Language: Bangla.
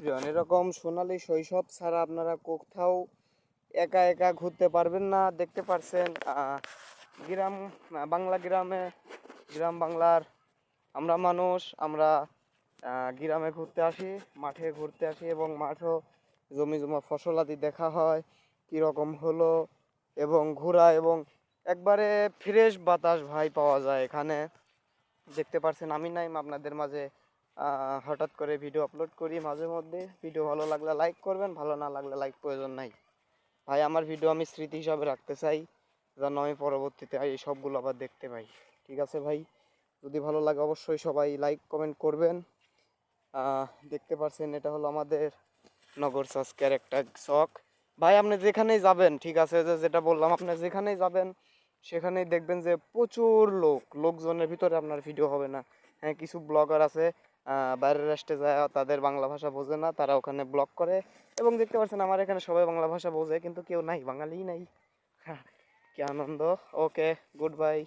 এরকম সোনালী শৈশব ছাড়া আপনারা কোথাও একা একা ঘুরতে পারবেন না। দেখতে পারছেন গ্রাম বাংলা গ্রামে, গ্রাম বাংলার আমরা মানুষ, আমরা গ্রামে ঘুরতে আসি, মাঠে ঘুরতে আসি এবং মাঠও জমি জমা ফসলাদি দেখা হয় কীরকম হলো এবং ঘোরা এবং একবারে ফ্রেশ বাতাস ভাই পাওয়া যায় এখানে। দেখতে পারছেন আমি নাইম আপনাদের মাঝে হঠাৎ করে ভিডিও আপলোড করি মাঝে মধ্যে। ভিডিও ভালো লাগলে লাইক করবেন, ভালো না লাগলে লাইক প্রয়োজন নাই ভাই। আমার ভিডিও আমি স্মৃতি হিসাবে রাখতে চাই, যেন আমি পরবর্তীতে এই সবগুলো আবার দেখতে পাই। ঠিক আছে ভাই, যদি ভালো লাগে অবশ্যই সবাই লাইক কমেন্ট করবেন। দেখতে পাচ্ছেন এটা হলো আমাদের নগর সস্কের একটা চক ভাই। আপনি যেখানেই যাবেন, ঠিক আছে, যেটা বললাম, আপনি যেখানেই যাবেন সেখানেই দেখবেন যে প্রচুর লোকজনের ভিতরে আপনার ভিডিও হবে না। হ্যাঁ, কিছু ব্লগার আছে বাইরের রাষ্ট্রে যায়, তাদের বাংলা ভাষা বোঝে না, তারা ওখানে ব্লগ করে এবং দেখতে পাচ্ছেন আমার এখানে সবাই বাংলা ভাষা বোঝে কিন্তু কেউ নাই, বাঙালিই নাই। কি আনন্দ। ওকে, গুড বাই।